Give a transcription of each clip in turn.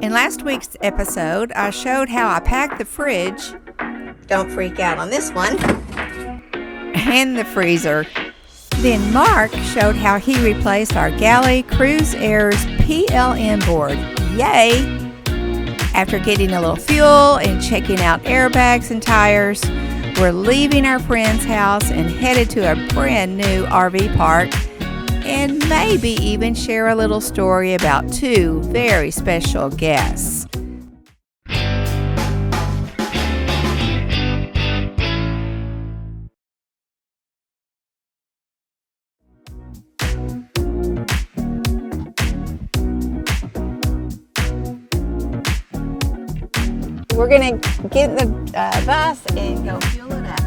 In last week's episode, I showed how I packed the fridge. Don't freak out on this one. And the freezer. Then Mark showed how he replaced our Galley Cruise Air's PLM board. Yay! After getting a little fuel and checking out airbags and tires, we're leaving our friend's house and headed to a brand new RV park, and maybe even share a little story about two very special guests. We're going to get in the bus and go fuel it up.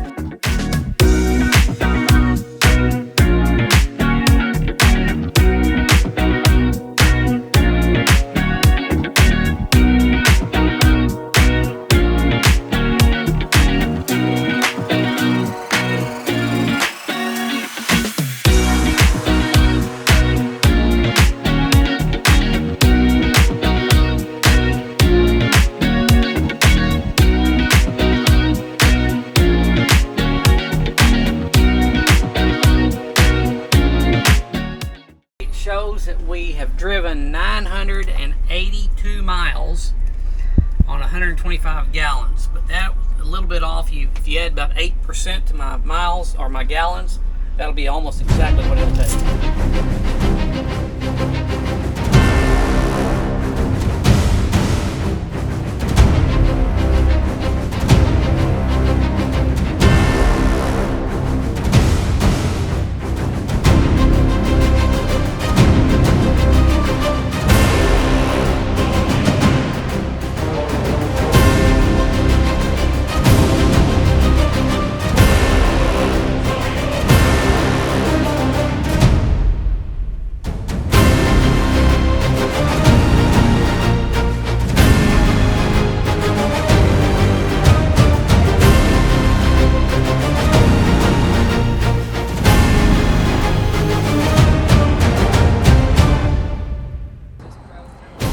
That we have driven 982 miles on 125 gallons, but that a little bit off. If you add about 8% to my miles or my gallons, that'll be almost exactly what it'll take.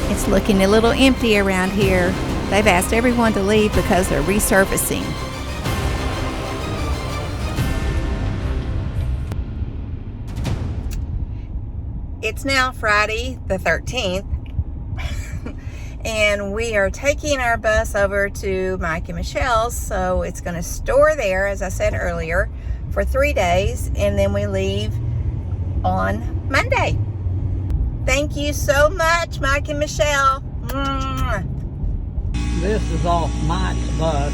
It's looking a little empty around here. They've asked everyone to leave because they're resurfacing. It's now Friday the 13th, and we are taking our bus over to Mike and Michelle's, so it's going to store there, as I said earlier, for 3 days, and then we leave on Monday. Thank you so much, Mike and Michelle. Mwah. This is off Mike's bus.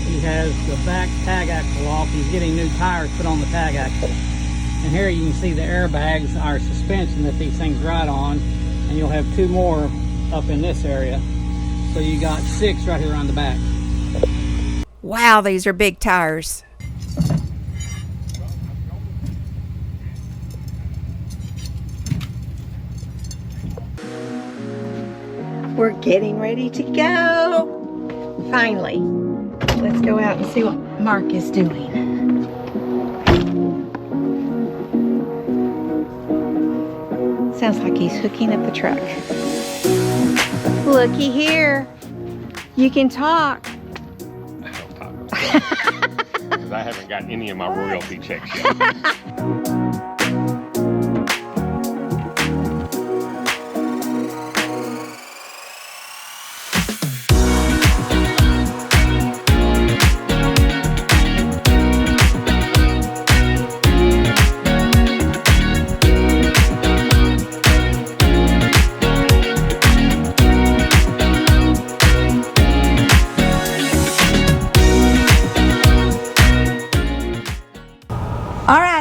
He has the back tag axle off. He's getting new tires put on the tag axle. And here you can see the airbags, our suspension that these things ride on. And you'll have two more up in this area. So you got 6 right here on the back. Wow, these are big tires. We're getting ready to go. Finally. Let's go out and see what Mark is doing. Sounds like he's hooking up the truck. Looky here. You can talk. I don't talk. Because I haven't gotten any of my royalty checks yet.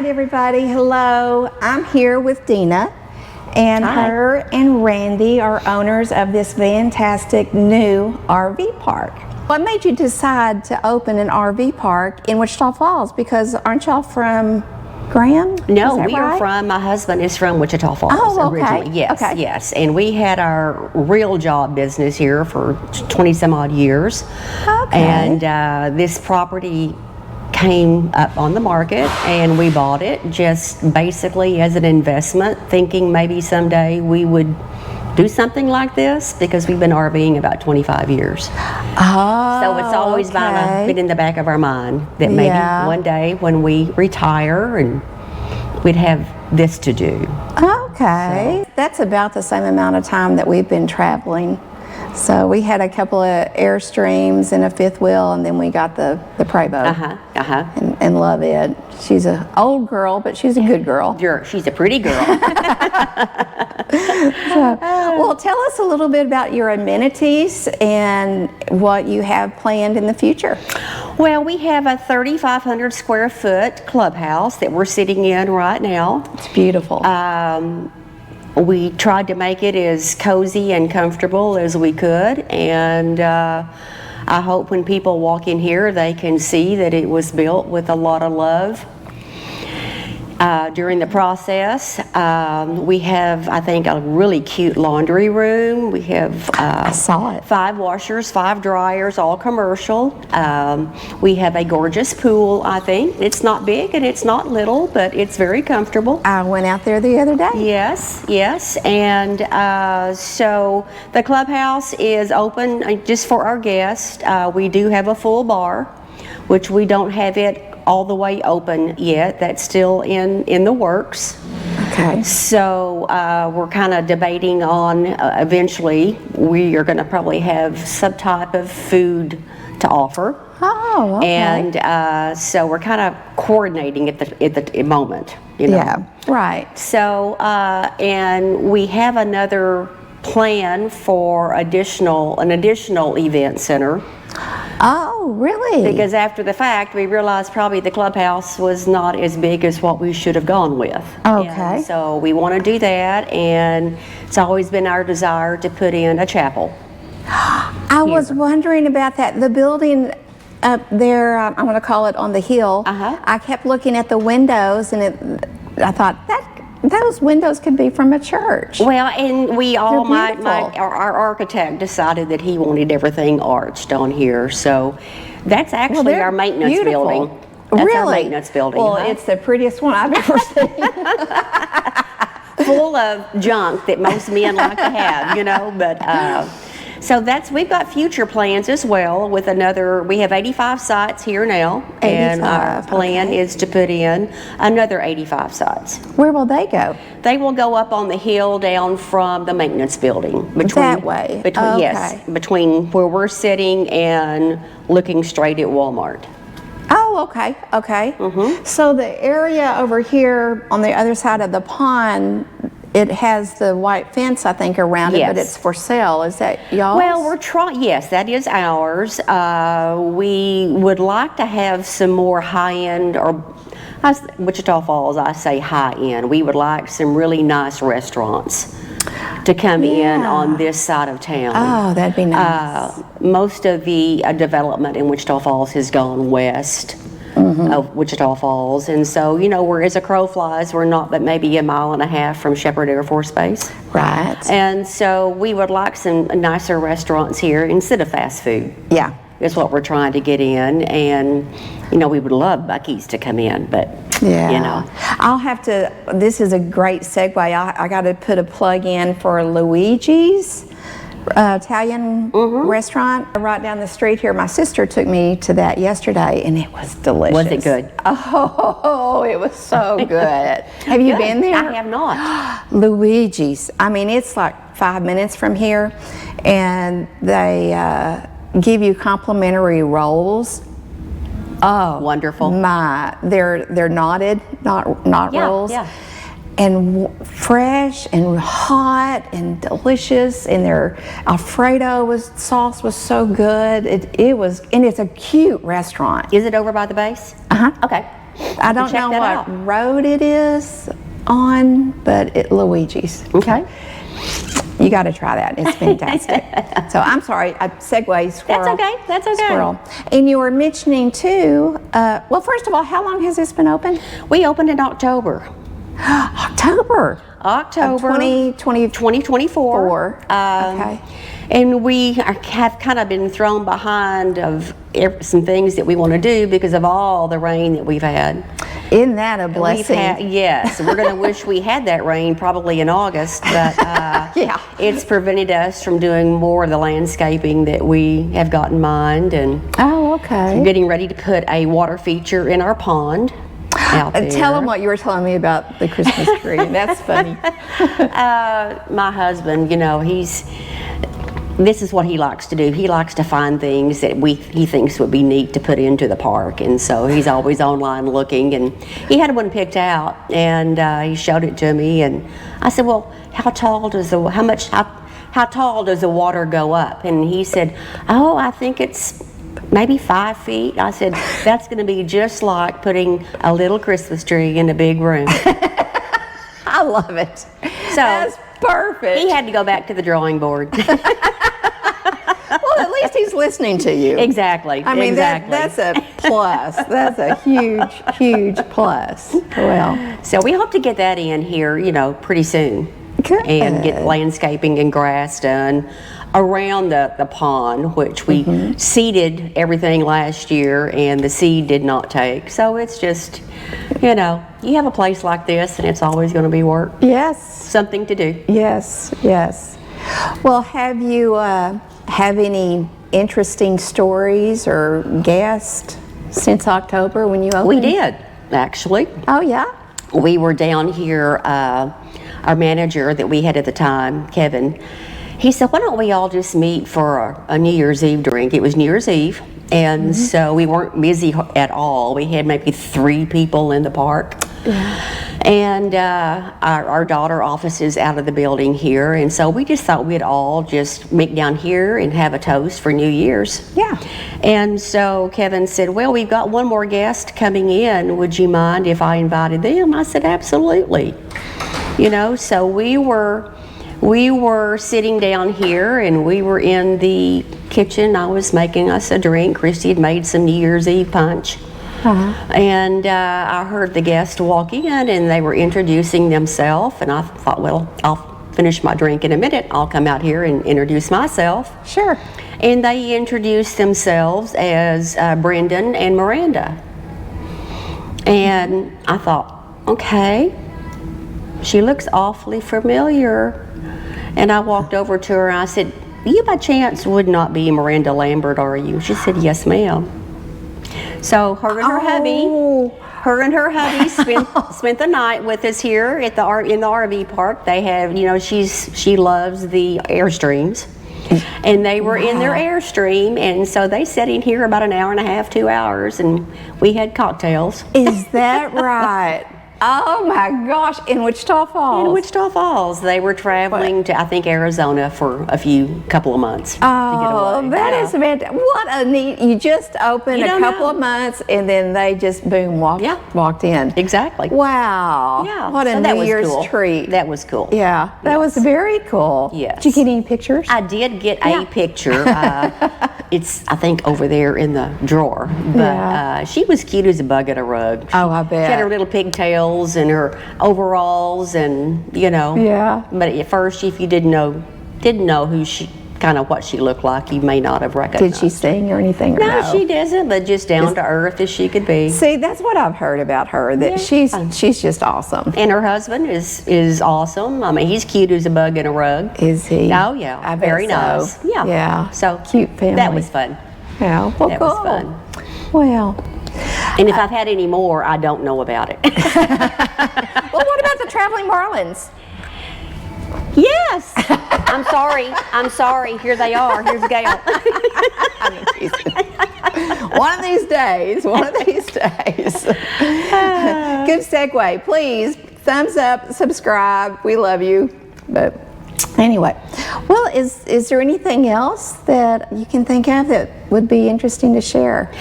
Everybody, hello. I'm here with Dina, and Hi. Her and Randy are owners of this fantastic new RV park. What made you decide to open an RV park in Wichita Falls? Because aren't y'all from Graham? No, we are from, my husband is from Wichita Falls originally. Yes, okay. Yes. And we had our real job business here for 20 some odd years. Okay. And this property came up on the market and we bought it just basically as an investment, thinking maybe someday we would do something like this because we've been RVing about 25 years. Oh, So it's always been in the back of our mind that maybe one day when we retire and we'd have this to do. Okay. That's about the same amount of time that we've been traveling. So we had a couple of Airstreams and a fifth wheel, and then we got the Prevost. And love it. She's an old girl, but she's a good girl. She's a pretty girl. Well, tell us a little bit about your amenities and what you have planned in the future. Well, we have a 3,500 square foot clubhouse that we're sitting in right now. It's beautiful. We tried to make it as cozy and comfortable as we could, and I hope when people walk in here they can see that it was built with a lot of love. During the process, we have, I think, a really cute laundry room. We have I saw it. 5 washers, 5 dryers, all commercial. We have a gorgeous pool, I think. It's not big and it's not little, but it's very comfortable. I went out there the other day. Yes. And so the clubhouse is open just for our guests. We do have a full bar, which we don't have it all the way open yet. That's still in the works. Okay. So we're kind of debating on eventually we are going to probably have some type of food to offer. Oh, okay. And so we're kind of coordinating at the moment. You know? Yeah, right. So and we have another plan for an additional event center. Oh, really? Because after the fact, we realized probably the clubhouse was not as big as what we should have gone with. Okay. And so we want to do that, and it's always been our desire to put in a chapel. I was wondering about that. The building up there, I'm going to call it on the hill. I kept looking at the windows, and I thought those windows could be from a church. Well, and we all, They're our architect decided that he wanted everything arched on here, so that's actually our maintenance building. That's really? Our maintenance building. Well, it's the prettiest one I've ever seen. Full of junk that most men like to have, you know, but so we've got future plans as well with we have 85 sites here now, and our plan is to put in another 85 sites. Where will they go? They will go up on the hill down from the maintenance building. That way? Yes, between where we're sitting and looking straight at Walmart. Oh, okay. So the area over here on the other side of the pond, it has the white fence, I think, around it, but it's for sale. Is that y'all's? Well, yes, that is ours. We would like to have some more high-end, Wichita Falls, I say high-end. We would like some really nice restaurants to come in on this side of town. Oh, that'd be nice. Most of the development in Wichita Falls has gone west of Wichita Falls, and so, you know, we're, as a crow flies, we're not but maybe a mile and a half from Shepherd Air Force Base. Right. And so we would like some nicer restaurants here instead of fast food. Yeah. Is what we're trying to get in, and, you know, we would love Buc-ee's to come in, but, you know. I'll have to, this is a great segue. I got to put a plug in for Luigi's Italian restaurant right down the street here. My sister took me to that yesterday, and it was delicious. Was it good? Oh, it was so good. Have you been there? I have not. Luigi's. I mean, it's like 5 minutes from here, and they give you complimentary rolls. Oh, wonderful! They're knotted, not rolls. Yeah. And fresh and hot and delicious, and their Alfredo sauce was so good. It was, and it's a cute restaurant. Is it over by the base? Okay. I don't know what road it is on, but Luigi's. Okay. You got to try that. It's fantastic. So I'm sorry, I segue squirrel. That's okay. Squirrel. And you were mentioning too. Well, first of all, how long has this been open? We opened in October. October 2024. Okay. And we have kind of been thrown behind of some things that we want to do because of all the rain that we've had. Isn't that a blessing? Yes, we're going to wish we had that rain probably in August, but Yeah. it's prevented us from doing more of the landscaping that we have got in mind, and Oh, okay. we're getting ready to put a water feature in our pond out there. Tell them what you were telling me about the Christmas tree. That's funny. My husband, this is what he likes to do. He likes to find things that he thinks would be neat to put into the park, and so he's always online looking. And he had one picked out, and he showed it to me. And I said, "Well, how tall does the water go up?" And he said, "Oh, I think it's maybe 5 feet." I said, "That's going to be just like putting a little Christmas tree in a big room." I love it. So that's perfect. he had to go back to the drawing board. Well, at least he's listening to you. Exactly. I mean, exactly. that's a plus. That's a huge, huge plus. Well, So we hope to get that in here, pretty soon. Good. And get landscaping and grass done around the pond, which we seeded everything last year, and the seed did not take. So it's just, you have a place like this, and it's always going to be work. yes, Something to do. yes, yes. Well, have you have any interesting stories or guests since October when you opened? We did, actually. Oh, yeah? We were down here, our manager that we had at the time, Kevin, he said, "Why don't we all just meet for a New Year's Eve drink?" It was New Year's Eve, and so we weren't busy at all. We had maybe 3 people in the park. Yeah. And our daughter office is out of the building here, and so we just thought we'd all just meet down here and have a toast for New Year's. Yeah. And so Kevin said, "Well, we've got one more guest coming in. Would you mind if I invited them?" I said, "Absolutely." So we were sitting down here, and we were in the kitchen. I was making us a drink. Christy had made some New Year's Eve punch. And I heard the guests walk in, and they were introducing themselves, and I thought, well, I'll finish my drink in a minute. I'll come out here and introduce myself. Sure. And they introduced themselves as Brendan and Miranda. And I thought, okay, she looks awfully familiar. And I walked over to her and I said, "You by chance would not be Miranda Lambert, are you?" She said, "Yes, ma'am." So her and her hubby spent the night with us here in the RV park. They have, she loves the Airstreams, and they were in their Airstream, and so they sat in here about an hour and a half, 2 hours, and we had cocktails. Is that right? Oh my gosh, in Wichita Falls. In Wichita Falls. They were traveling to, I think, Arizona for a couple of months to get away. That is fantastic. What a neat, you just opened a couple of months and then they just boom, walked in. Exactly. Wow. Yeah. What a New Year's treat. That was cool. Yeah, that was very cool. Yes. Did you get any pictures? I did get a picture. It's, I think, over there in the drawer. But she was cute as a bug at a rug. Oh, I bet. She had her little pigtails and her overalls, and Yeah. But at first, if you didn't know who what she looked like, you may not have recognized. Did she sing or anything? Or No, she doesn't. But just down to earth as she could be. See, that's what I've heard about her. That she's just awesome. And her husband is awesome. I mean, he's cute as a bug in a rug. Is he? Oh yeah, I bet very so. nice. Yeah. Yeah. So cute family. That was fun. Yeah. Well, That cool. was fun. Well. And if I've had any more, I don't know about it. Well, what about the traveling Marlins? Yes. I'm sorry. Here they are. Here's Gail. I'm teasing. One of these days. Good segue. Please, thumbs up, subscribe. We love you. But anyway, well, is there anything else that you can think of that would be interesting to share?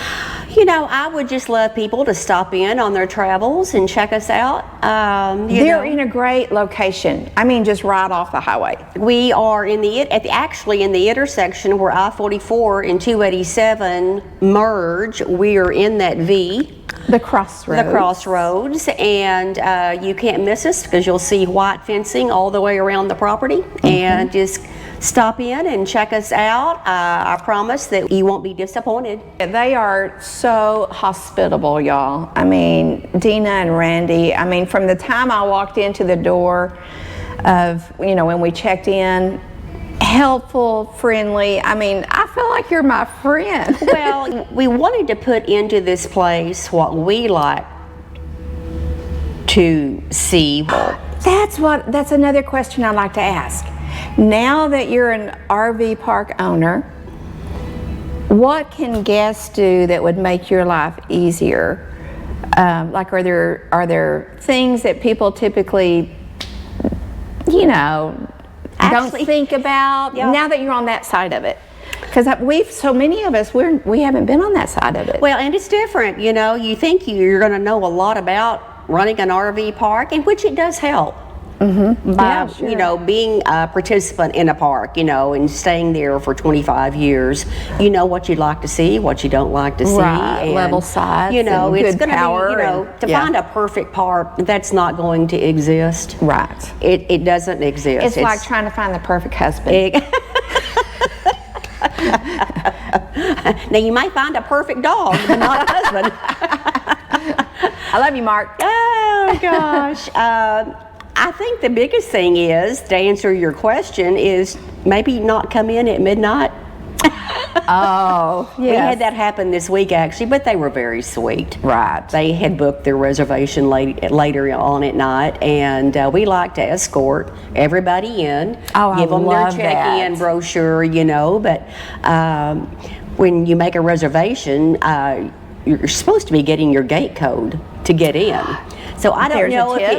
I would just love people to stop in on their travels and check us out. They're in a great location. I mean, just right off the highway. We are actually in the intersection where I-44 and 287 merge. We are in that V. The Crossroads. And you can't miss us because you'll see white fencing all the way around the property. And just stop in and check us out. I promise that you won't be disappointed. They are so hospitable, y'all. I mean, Dina and Randy, I mean, from the time I walked into the door of, you know, when we checked in, helpful, friendly. I mean, I feel like you're my friend. Well, we wanted to put into this place what we like to see. That's another question I'd like to ask. Now that you're an RV park owner, what can guests do that would make your life easier? Like, are there things that people typically, you know, don't think about now that you're on that side of it? Because so many of us, we haven't been on that side of it. Well, and it's different, you know. You think you're going to know a lot about running an RV park, in which it does help. Mm-hmm. By, you know, being a participant in a park, you know, and staying there for 25 years, you know what you'd like to see, what you don't like to see. Right, and, level sides, you know, and it's good going to power. be, you know, to find a perfect park, that's not going to exist. Right. It doesn't exist. It's like trying to find the perfect husband. Now, you might find a perfect dog, but not a husband. I love you, Mark. Oh, gosh. I think the biggest thing is, to answer your question, is maybe not come in at midnight. Oh, yes. We had that happen this week, actually, but they were very sweet. Right. They had booked their reservation later on at night, and we like to escort everybody in, give them their check-in brochure, you know, but when you make a reservation, you're supposed to be getting your gate code to get in. So I don't know if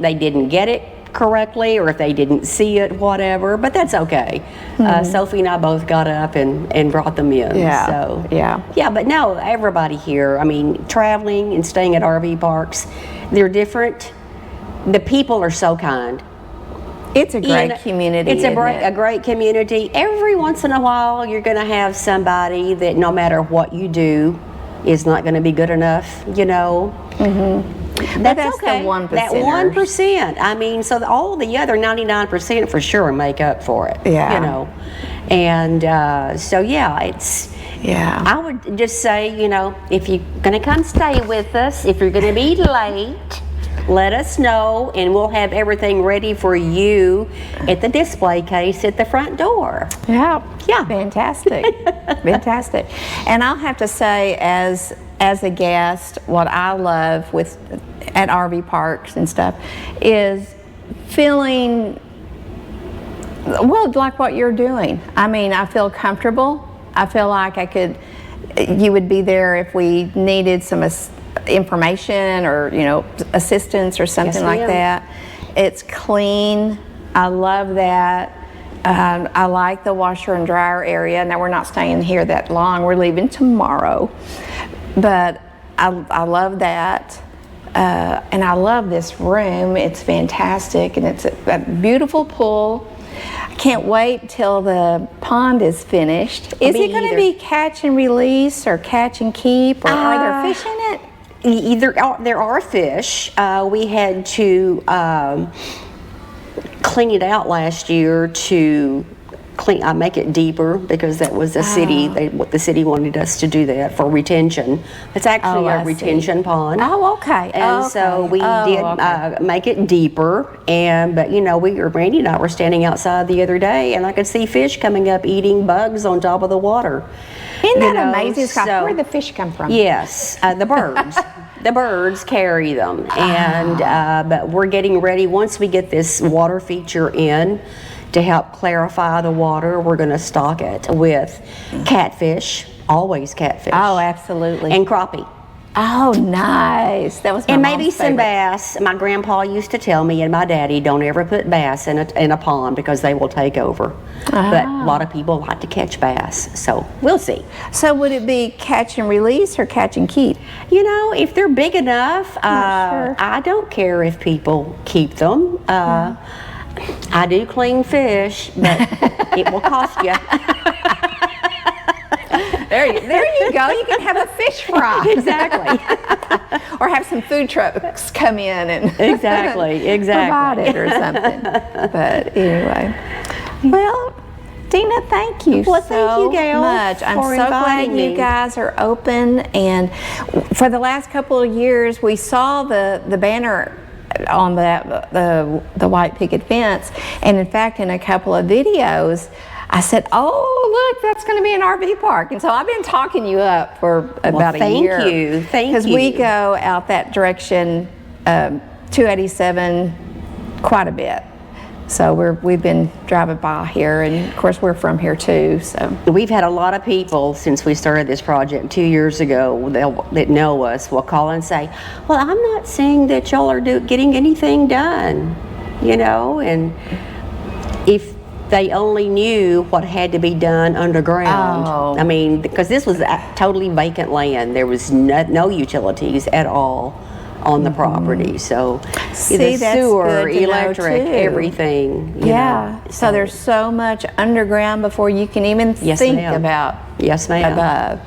they didn't get it correctly, or if they didn't see it, whatever, but that's okay. Sophie and I both got up and brought them in. Yeah. So yeah, but no, everybody here, I mean, traveling and staying at RV parks, they're different. The people are so kind. It's a great community. It's a great community. Every once in a while, you're going to have somebody that no matter what you do is not going to be good enough, you know. Mm-hmm. That's okay. The 1%. That 1%. I mean, so all the other 99% for sure make up for it. Yeah. You know, and so it's. Yeah. I would just say, you know, if you're going to come stay with us, if you're going to be late, let us know, and we'll have everything ready for you at the display case at the front door. Yeah. Fantastic. Fantastic. And I'll have to say, as a guest, what I love at RV parks and stuff is feeling, well, like what you're doing. I mean, I feel comfortable. I feel like you would be there if we needed some information or, you know, assistance or something like that. It's clean. I love that. I like the washer and dryer area. Now, we're not staying here that long. We're leaving tomorrow. But I love that. And I love this room. It's fantastic. And it's a beautiful pool. I can't wait till the pond is finished. Is it going to be catch and release or catch and keep? Or are there fish in it? There are fish. We had to clean it out last year to make it deeper, because that was the city. The city wanted us to do that for retention. It's actually a retention pond. Oh, okay. And so we did make it deeper. But you know, Randy and I were standing outside the other day, and I could see fish coming up eating bugs on top of the water. Isn't that amazing? So, where did the fish come from? Yes, the birds. The birds carry them, and but we're getting ready. Once we get this water feature in to help clarify the water, we're going to stock it with catfish, always catfish. Oh, absolutely. And crappie. Oh, nice. That was my And maybe mom's some favorite. Bass. My grandpa used to tell me, and my daddy, don't ever put bass in a pond because they will take over. But a lot of people like to catch bass, so we'll see. So would it be catch and release or catch and keep? You know, if they're big enough, Sure. I don't care if people keep them. I do clean fish, but it will cost you. There you go. You can have a fish fry. Exactly. Or have some food trucks come in and Exactly. provide it or something. But anyway, well, Dina, thank you Well, thank you, Gail, much. I'm for so glad inviting you me. guys are open. And for the last couple of years, we saw the banner on the white picket fence, and in fact, in a couple of videos, I said, "Oh, look, that's going to be an RV park." And so I've been talking you up for about a year. Thank you. Because we go out that direction, 287, quite a bit. So we've been driving by here, and of course we're from here too. So We've had a lot of people since we started this project 2 years ago that know us will call and say, "Well, I'm not seeing that y'all are getting anything done," you know, and if they only knew what had to be done underground. Oh. I mean, because this was totally vacant land. There was no utilities at all on the property. So See, the that's sewer, good to know, electric, too. everything. you yeah. know. So there's so much underground before you can even Yes, think ma'am. about Yes, ma'am. above.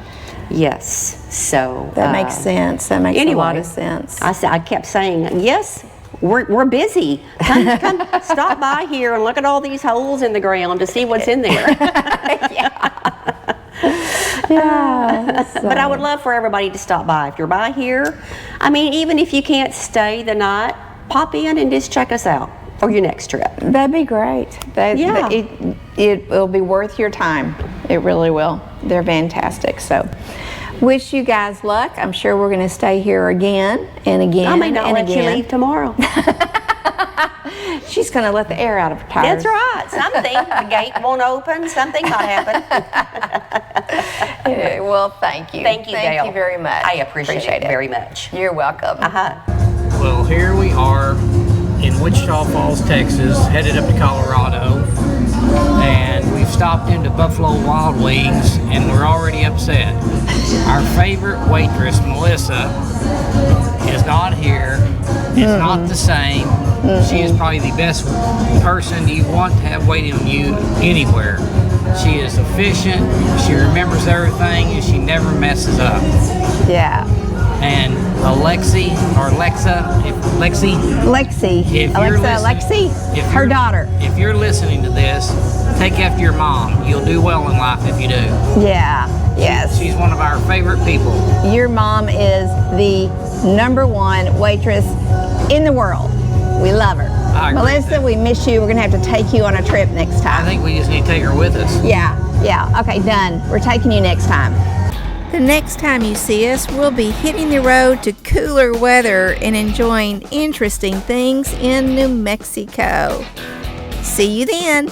Yes. So That makes sense. That makes a lot of sense. I kept saying, yes, we're busy. Come stop by here and look at all these holes in the ground to see what's in there. Yeah. But I would love for everybody to stop by. If you're by here, I mean, even if you can't stay the night, pop in and just check us out for your next trip. That'd be great. Yeah. It will be worth your time. It really will. They're fantastic. So, wish you guys luck. I'm sure we're going to stay here again and again. I may not and let you again. leave tomorrow. She's going to let the air out of her tires. That's right. Something. The gate won't open. Something might happen. Well, thank you. Thank you, Gail. Thank you very much. I appreciate it very much. You're welcome. Well, here we are in Wichita Falls, Texas, headed up to Colorado, and we've stopped into Buffalo Wild Wings, and we're already upset. Our favorite waitress, Melissa, is not here. It's not the same. She is probably the best person you want to have waiting on you anywhere. She is efficient, she remembers everything, and she never messes up. Yeah. And Lexi, if you're listening- if her you're- daughter. If you're listening to this, take after your mom. You'll do well in life if you do. Yeah. Yes. She's one of our favorite people. Your mom is the #1 waitress in the world. We love her. I agree with Melissa, that. we miss you. We're going to have to take you on a trip next I time. think we just need to take her with us. Yeah. Okay, done. We're taking you next time. The next time you see us, we'll be hitting the road to cooler weather and enjoying interesting things in New Mexico. See you then.